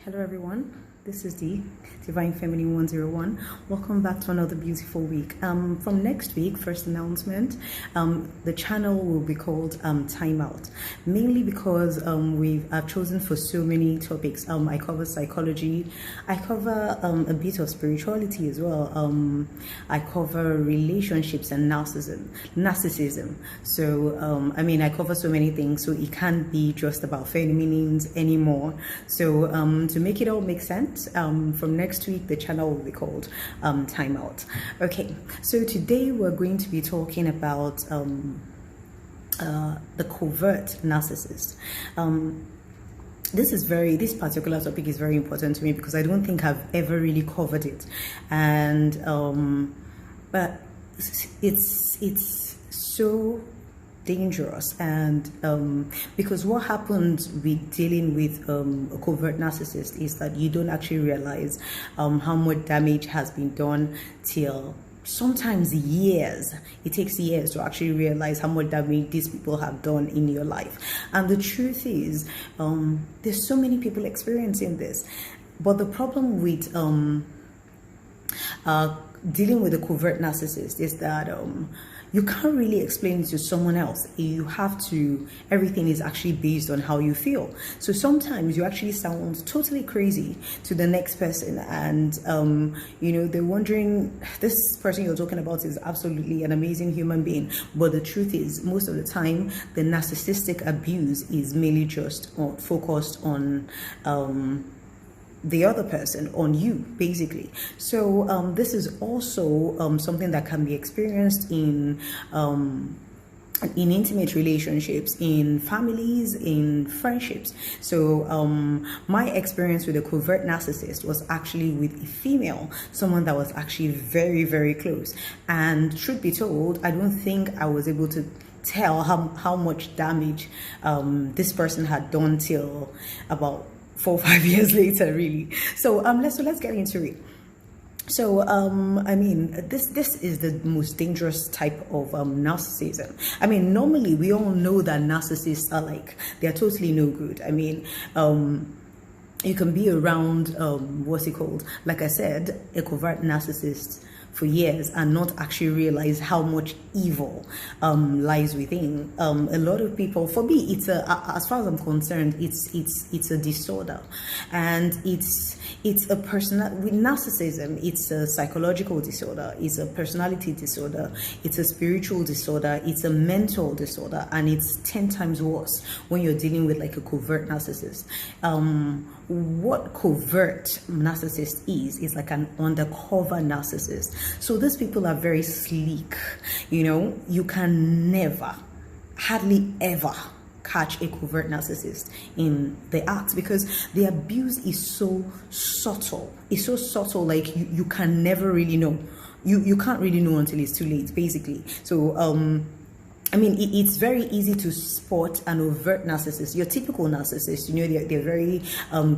Hello everyone, this is the Divine Feminine 101. Welcome back to another beautiful week. From next week, first announcement, the channel will be called Time Out, mainly because I've chosen for so many topics. I cover psychology, I cover a bit of spirituality as well. I cover relationships and narcissism. So I cover so many things, so it can't be just about feminines anymore. So to make it all make sense, from next week the channel will be called Time Out. Okay, so today we're going to be talking about the covert narcissist. This particular topic is very important to me because I don't think I've ever really covered it, and but it's so dangerous. And because what happens with dealing with a covert narcissist is that you don't actually realize how much damage has been done till sometimes years. It takes years to actually realize how much damage these people have done in your life. And the truth is, there's so many people experiencing this, but the problem with dealing with a covert narcissist is that you can't really explain it to someone else. Everything is actually based on how you feel. So sometimes you actually sound totally crazy to the next person, and they're wondering, this person you're talking about is absolutely an amazing human being, but the truth is, most of the time the narcissistic abuse is mainly just focused on the other person, on you, basically. So this is also something that can be experienced in intimate relationships, in families, in friendships. So my experience with a covert narcissist was actually with a female, someone that was actually very, very close. And truth be told, I don't think I was able to tell how much damage this person had done till about 4 or 5 years later, really. So let's get into it. So this is the most dangerous type of narcissism. Normally we all know that narcissists are they're totally no good. You can be around like I said, a covert narcissist for years and not actually realize how much evil lies within. A lot of people, for me, as far as I'm concerned, it's a disorder, and it's a with narcissism. It's a psychological disorder, it's a personality disorder, it's a spiritual disorder, it's a mental disorder, and it's 10 times worse when you're dealing with like a covert narcissist. What covert narcissist is like an undercover narcissist. So these people are very sleek. You can never, hardly ever catch a covert narcissist in the act, because the abuse is so subtle. It's so subtle, like you can never really know. You can't really know until it's too late, basically. So it's very easy to spot an overt narcissist. Your typical narcissist, they're very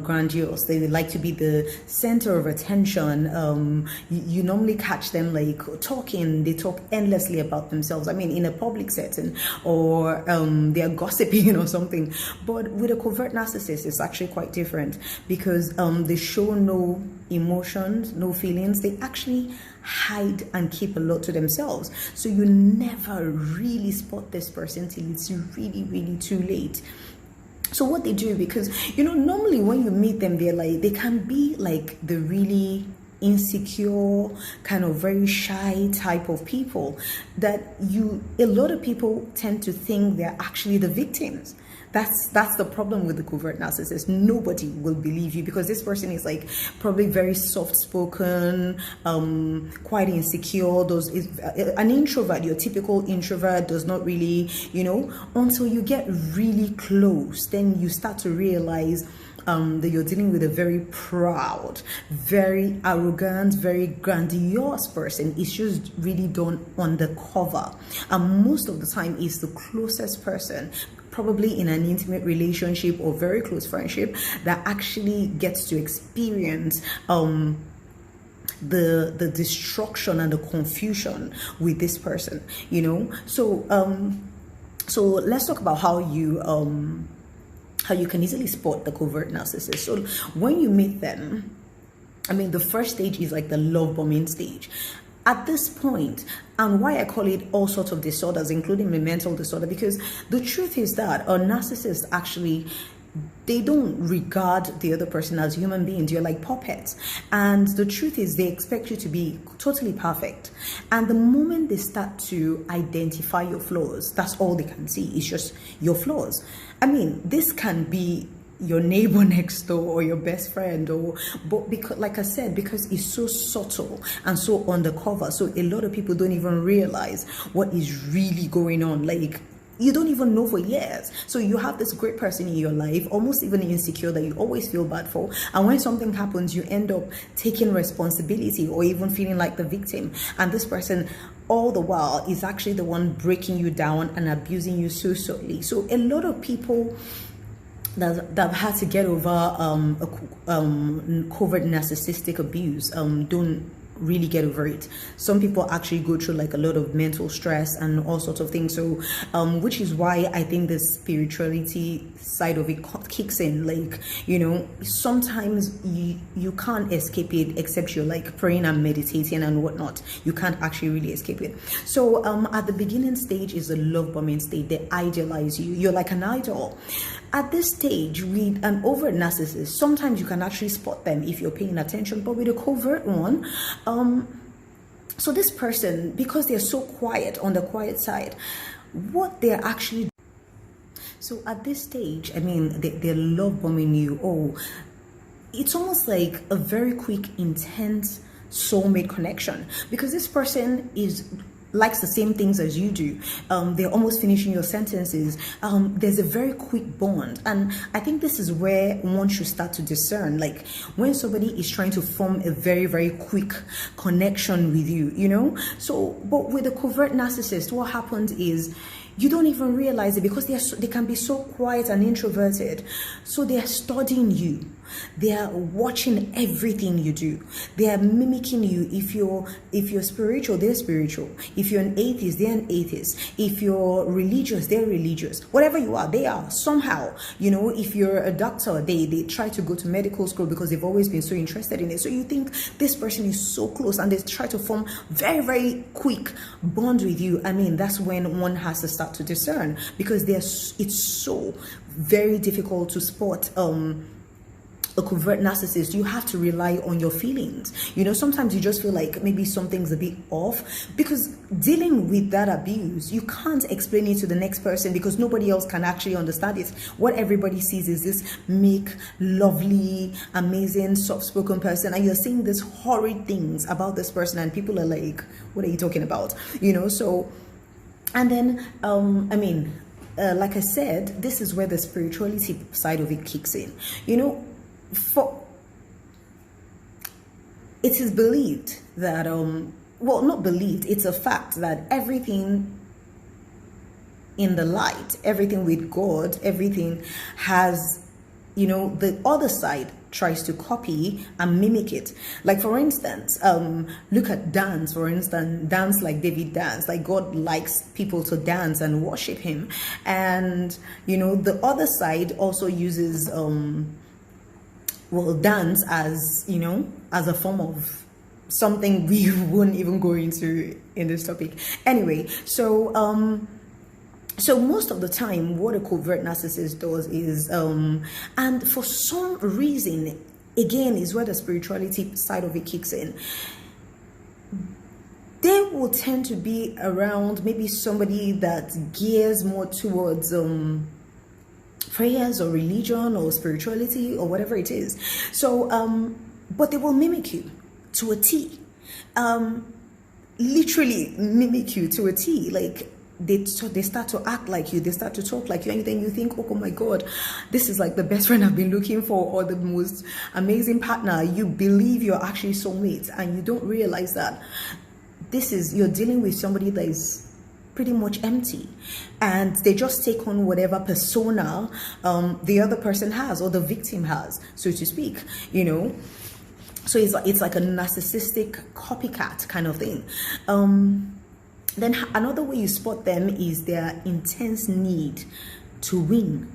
grandiose. They would like to be the center of attention. You normally catch them like talking. They talk endlessly about themselves. In a public setting, or they're gossiping or something. But with a covert narcissist, it's actually quite different, because they show no emotions, no feelings. They actually hide and keep a lot to themselves. So you never really spot this person till it's really, really too late. So what they do, because normally when you meet them, they can be like the really insecure, kind of very shy type of people that a lot of people tend to think they're actually the victims. That's the problem with the covert narcissist. Nobody will believe you, because this person is like probably very soft-spoken, quite insecure. An introvert, your typical introvert, does not really, until you get really close, then you start to realize that you're dealing with a very proud, very arrogant, very grandiose person. It's just really done undercover, and most of the time it's the closest person, probably in an intimate relationship or very close friendship, that actually gets to experience the destruction and the confusion with this person. So let's talk about how how you can easily spot the covert narcissist. So when you meet them, I mean, the first stage is like the love bombing stage. At this point, and why I call it all sorts of disorders, including the mental disorder, because the truth is that a narcissist actually, they don't regard the other person as human beings. You're like puppets. And the truth is they expect you to be totally perfect. And the moment they start to identify your flaws, that's all they can see. It's just your flaws. I mean, this can be your neighbor next door or your best friend, but because, like I said, because it's so subtle and so undercover, so a lot of people don't even realize what is really going on. Like, you don't even know for years. So you have this great person in your life, almost even insecure, that you always feel bad for, and when something happens, you end up taking responsibility or even feeling like the victim, and this person all the while is actually the one breaking you down and abusing you so subtly. So a lot of people that have had to get over covert narcissistic abuse don't really get over it. Some people actually go through like a lot of mental stress and all sorts of things. So which is why I think the spirituality side of it kicks in. Like, you know, sometimes you can't escape it except you're like praying and meditating and whatnot. You can't actually really escape it. So at the beginning stage is the love bombing stage. They idealize you. You're like an idol. At this stage, with an overt narcissist, sometimes you can actually spot them if you're paying attention, but with a covert one, so this person, because they're so quiet, on the quiet side, what they're actually, so at this stage, I mean, they're love bombing you. Oh, it's almost like a very quick, intense soulmate connection, because this person likes the same things as you do. They're almost finishing your sentences. There's a very quick bond, and I think this is where one should start to discern, like when somebody is trying to form a very, very quick connection with you, you know. So but with a covert narcissist, what happens is you don't even realize it, because they can be so quiet and introverted. So they are studying you. They are watching everything you do. They are mimicking you. If you're spiritual, they're spiritual. If you're an atheist, they're an atheist. If you're religious, they're religious. Whatever you are, they are somehow. You know, if you're a doctor, they try to go to medical school because they've always been so interested in it. So you think this person is so close, and they try to form very, very quick bond with you. I mean, that's when one has to start to discern, because it's so very difficult to spot a covert narcissist. You have to rely on your feelings. You know, sometimes you just feel like maybe something's a bit off, because dealing with that abuse, you can't explain it to the next person, because nobody else can actually understand it. What everybody sees is this meek, lovely, amazing, soft-spoken person, and you're saying these horrid things about this person, and people are like, what are you talking about? You know, so, and then I mean, like I said, this is where the spirituality side of it kicks in. You know, it is believed that well, not believed, it's a fact that everything in the light, everything with God, everything has, you know, the other side tries to copy and mimic it. Like, for instance, look at dance. For instance, dance like David dance. Like, God likes people to dance and worship him, and you know, the other side also uses well, dance as, you know, as a form of something we won't even go into in this topic. Anyway, so so most of the time, what a covert narcissist does is, and for some reason, again, is where the spirituality side of it kicks in. They will tend to be around maybe somebody that gears more towards prayers or religion or spirituality or whatever it is. So but they will mimic you to a T. Literally mimic you to a T. Like, they start to act like you, they start to talk like you, and then you think, oh my God, this is like the best friend I've been looking for, or the most amazing partner. You believe you're actually soulmates, and you don't realize that you're dealing with somebody that is pretty much empty, and they just take on whatever persona the other person has, or the victim has, so to speak, you know. So it's like a narcissistic copycat kind of thing. Then another way you spot them is their intense need to win.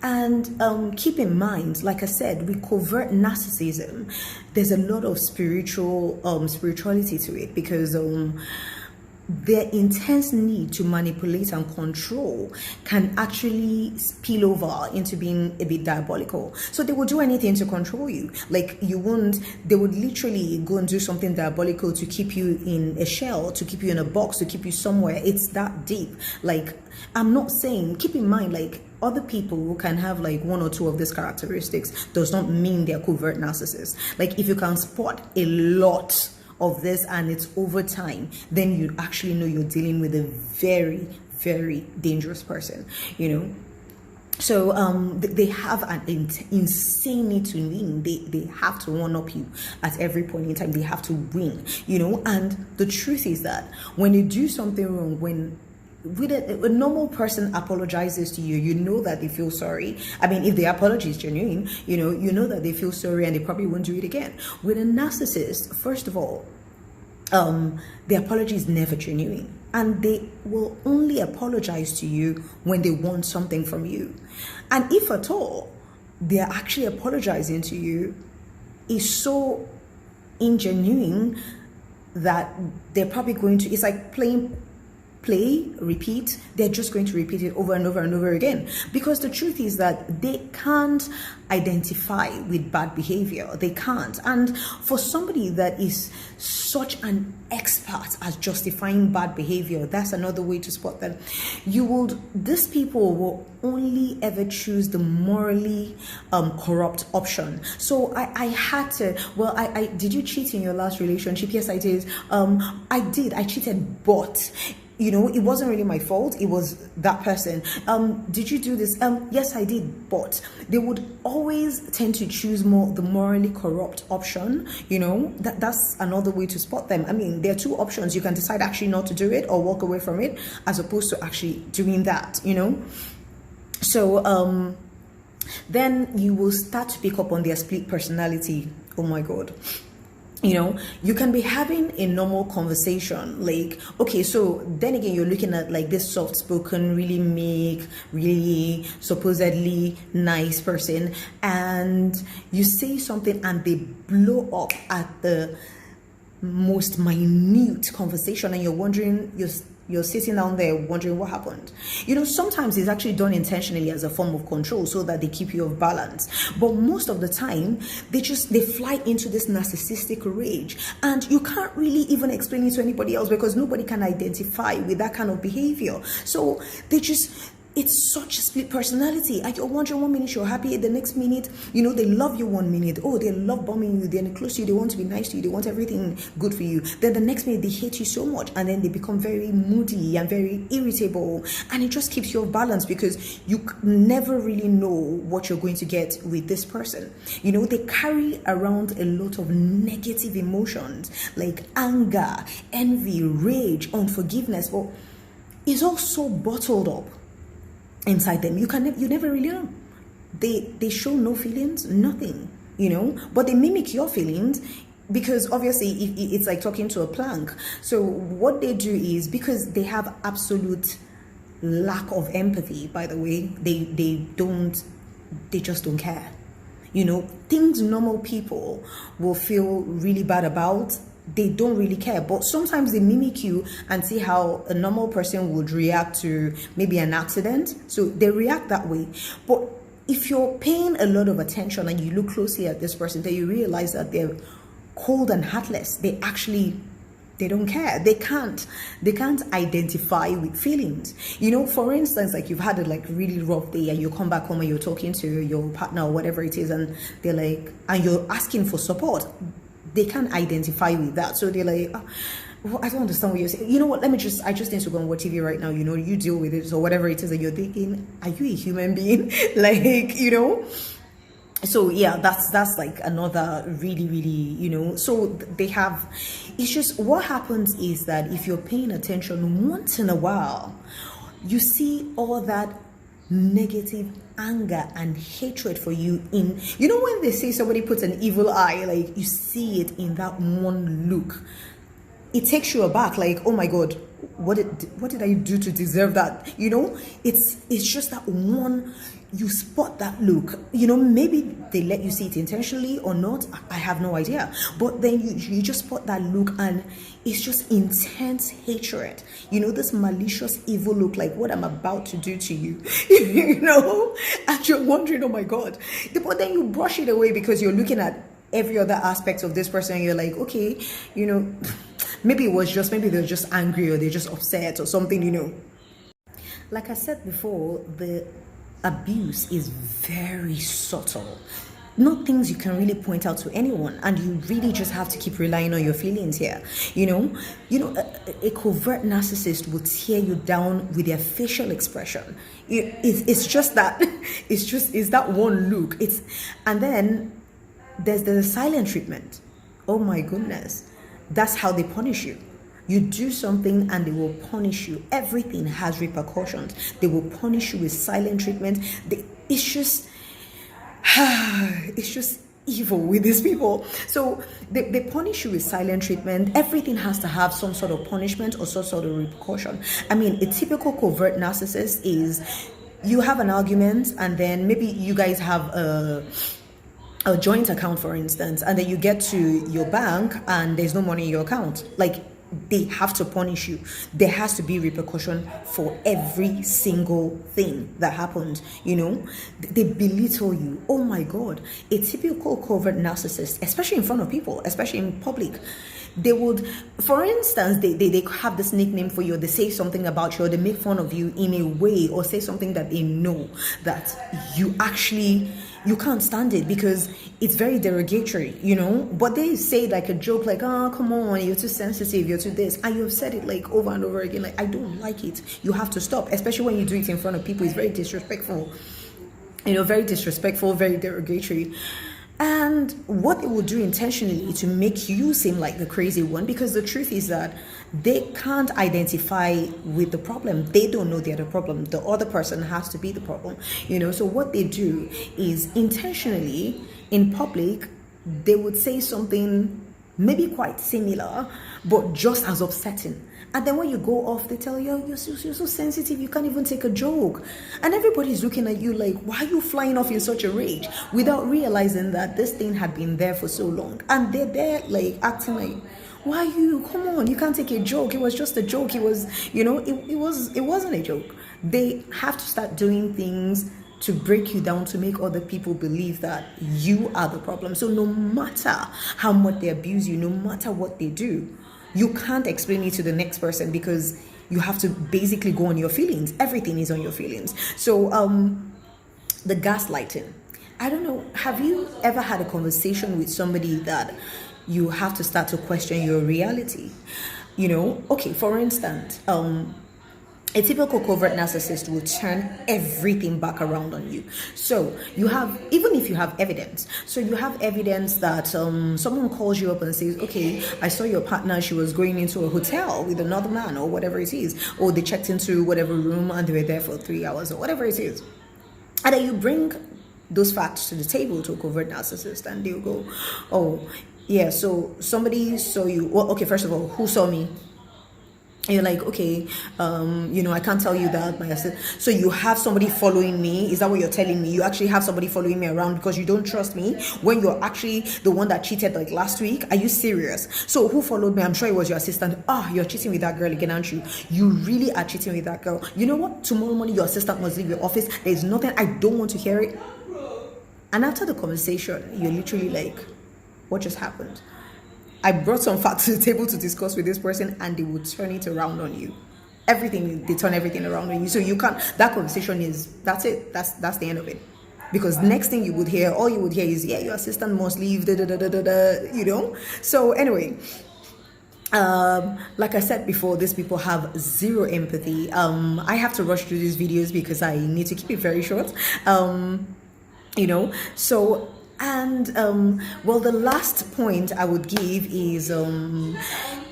And keep in mind, like I said, with covert narcissism, there's a lot of spirituality to it, because their intense need to manipulate and control can actually spill over into being a bit diabolical. So they will do anything to control you. Like, they would literally go and do something diabolical to keep you in a shell, to keep you in a box, to keep you somewhere. It's that deep. Like, I'm not saying, keep in mind, like, other people who can have like one or two of these characteristics does not mean they're covert narcissists. Like, if you can spot a lot of this and it's over time, then you actually know you're dealing with a very, very dangerous person, you know. So they have an insane need to win. They have to one up you at every point in time. They have to win, you know. And the truth is that when you do something wrong, when a normal person apologizes to you, you know that they feel sorry. I mean, if the apology is genuine, you know that they feel sorry and they probably won't do it again. With a narcissist, first of all, the apology is never genuine, and they will only apologize to you when they want something from you. And if at all they're actually apologizing to you, is so ingenuine that they're probably going to, it's like play, repeat. They're just going to repeat it over and over and over again, because the truth is that they can't identify with bad behavior. They can't. And for somebody that is such an expert at justifying bad behavior, that's another way to spot them. These people will only ever choose the morally corrupt option. So I had to, well, I did you cheat in your last relationship? Yes, I did. I cheated, but you know, it wasn't really my fault. It was that person. Did you do this? Yes, I did. But they would always tend to choose the morally corrupt option. You know, that's another way to spot them. I mean, there are two options. You can decide actually not to do it or walk away from it, as opposed to actually doing that, you know. So then you will start to pick up on their split personality. Oh my God. You know, you can be having a normal conversation, like, okay, so then again, you're looking at like this soft-spoken, really meek, really supposedly nice person, and you say something and they blow up at the most minute conversation, and you're wondering, you're sitting down there wondering what happened. You know, sometimes it's actually done intentionally as a form of control so that they keep you off balance. But most of the time, they fly into this narcissistic rage, and you can't really even explain it to anybody else, because nobody can identify with that kind of behavior. So it's such a split personality. And you're wondering, 1 minute you're happy, the next minute, you know, they love you 1 minute. Oh, they love bombing you. They're close to you. They want to be nice to you. They want everything good for you. Then the next minute they hate you so much, and then they become very moody and very irritable. And it just keeps you off balance, because you never really know what you're going to get with this person. You know, they carry around a lot of negative emotions like anger, envy, rage, unforgiveness. But it's all so bottled up inside them. You never really know. They show no feelings, nothing, you know, but they mimic your feelings, because obviously it's like talking to a plank. So what they do is, because they have absolute lack of empathy, by the way, they just don't care. You know, things normal people will feel really bad about, they don't really care. But sometimes they mimic you and see how a normal person would react to maybe an accident. So they react that way. But if you're paying a lot of attention and you look closely at this person, then you realize that they're cold and heartless. They don't care. They can't identify with feelings. You know, for instance, like you've had a like really rough day and you come back home and you're talking to your partner or whatever it is, and they're like, and you're asking for support. They can't identify with that. So they're like, oh, well, I don't understand what you're saying. You know what? I just need to go and watch TV right now. You know, you deal with it or whatever it is that you're thinking. Are you a human being? Like, you know? So yeah, that's like another really, you know, so they have, it's just what happens is that if you're paying attention once in a while, you see all that negative anger and hatred for you in, you know, when they say somebody puts an evil eye, like you see it in that one look. It takes you aback, like, oh my God, what did I do to deserve that? You know, it's just that one, you spot that look. Maybe they let you see it intentionally or not, I have no idea, but then you just spot that look, and it's just intense hatred, this malicious evil look, like what I'm about to do to you. And you're wondering, oh my God, but then you brush it away because you're looking at every other aspect of this person, and you're like, okay, maybe they're just angry, or they're just upset or something. Like I said before, the abuse is very subtle, not things you can really point out to anyone, and you really just have to keep relying on your feelings here. A covert narcissist will tear you down with their facial expression. It's just that it's that one look. And then there's the silent treatment. Oh my goodness, that's how they punish you. You do something and they will punish you. Everything has repercussions. They will punish you with silent treatment. It's just evil with these people. So they punish you with silent treatment. Everything has to have some sort of punishment or some sort of repercussion. I mean, a typical covert narcissist is, you have an argument, and then maybe you guys have a joint account, for instance, and then you get to your bank and there's no money in your account. Like, they have to punish you. There has to be repercussion for every single thing that happens. They belittle you. Oh my God, a typical covert narcissist, especially in front of people, especially in public, they would, for instance, they have this nickname for you, or they say something about you, or they make fun of you in a way, or say something that they know that you can't stand it because it's very derogatory, but they say like a joke, like, oh, come on, you're too sensitive, you're too this, and you've said it like over and over again, like, I don't like it, you have to stop, especially when you do it in front of people. It's very disrespectful, very derogatory. And what they will do intentionally to make you seem like the crazy one, because the truth is that they can't identify with the problem. They don't know they're the problem. The other person has to be the problem. So what they do is, intentionally in public, they would say something maybe quite similar, but just as upsetting. And then when you go off, they tell you, you're so sensitive, you can't even take a joke. And everybody's looking at you like, why are you flying off in such a rage? Without realizing that this thing had been there for so long. And they're there like acting like, why you? Come on, you can't take a joke. It was just a joke. It was, it wasn't a joke. They have to start doing things to break you down, to make other people believe that you are the problem. So no matter how much they abuse you, no matter what they do, you can't explain it to the next person, because you have to basically go on your feelings. Everything is on your feelings. So the gaslighting. I don't know, have you ever had a conversation with somebody that you have to start to question your reality? Okay, for instance, a typical covert narcissist will turn everything back around on you. So you have, even if you have evidence, so you have evidence that someone calls you up and says, okay, I saw your partner, she was going into a hotel with another man, or whatever it is, or they checked into whatever room and they were there for 3 hours, or whatever it is. And then you bring those facts to the table to a covert narcissist, and they'll go, oh yeah, so somebody saw you. Well, okay, first of all, who saw me? And you're like, okay, I can't tell you that. So you have somebody following me. Is that what you're telling me? You actually have somebody following me around because you don't trust me when you're actually the one that cheated like last week? Are you serious? So who followed me? I'm sure it was your assistant. You're cheating with that girl again, aren't you? You really are cheating with that girl. You know what? Tomorrow morning, your assistant must leave your office. There's nothing. I don't want to hear it. And after the conversation, you're literally like, what just happened? I brought some facts to the table to discuss with this person, and they would turn it around on you. They turn everything around on you. So you can't, that conversation that's it. That's the end of it. Because next thing all you would hear is, yeah, your assistant must leave, So anyway, like I said before, these people have zero empathy. I have to rush through these videos because I need to keep it very short. So, and the last point I would give is,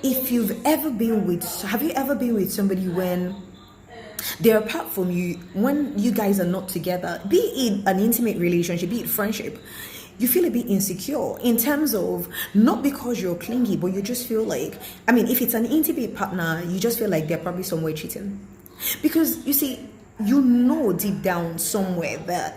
if have you ever been with somebody when they're apart from you, when you guys are not together, be it an intimate relationship, be it friendship, you feel a bit insecure in terms of, not because you're clingy, but you just feel like, if it's an intimate partner, you just feel like they're probably somewhere cheating. Because you see, you know deep down somewhere that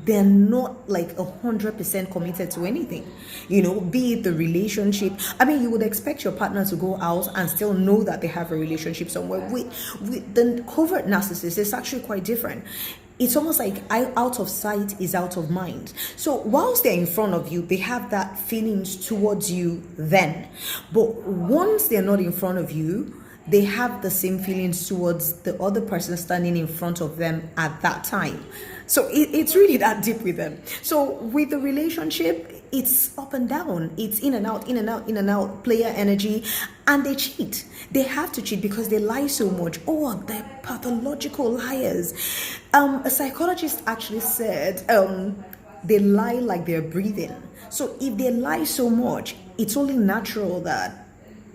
they're not like 100% committed to anything, be it the relationship. I mean, you would expect your partner to go out and still know that they have a relationship somewhere. With the covert narcissist, it's actually quite different. It's almost like out of sight is out of mind. So whilst they're in front of you, they have that feelings towards you then. But once they're not in front of you, they have the same feelings towards the other person standing in front of them at that time. So it's really that deep with them. So with the relationship, it's up and down. It's in and out, in and out, in and out, player energy. And they cheat. They have to cheat because they lie so much. Oh, they're pathological liars. A psychologist actually said they lie like they're breathing. So if they lie so much, it's only natural that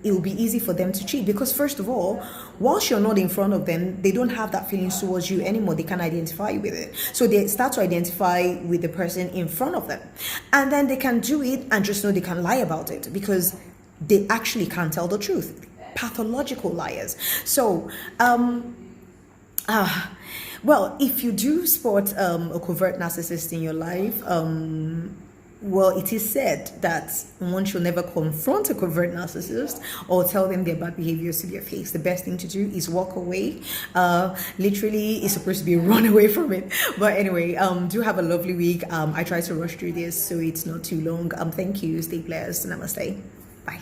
it will be easy for them to cheat, because first of all, whilst you're not in front of them, they don't have that feeling towards you anymore. They can identify with it. So they start to identify with the person in front of them. And then they can do it and just know they can lie about it because they actually can't tell the truth. Pathological liars. So, well, if you do spot a covert narcissist in your life, well, it is said that one should never confront a covert narcissist or tell them their bad behaviors to their face. The best thing to do is walk away. Literally, it's supposed to be run away from it. But anyway, do have a lovely week. I try to rush through this so it's not too long. Thank you. Stay blessed. Namaste. Bye.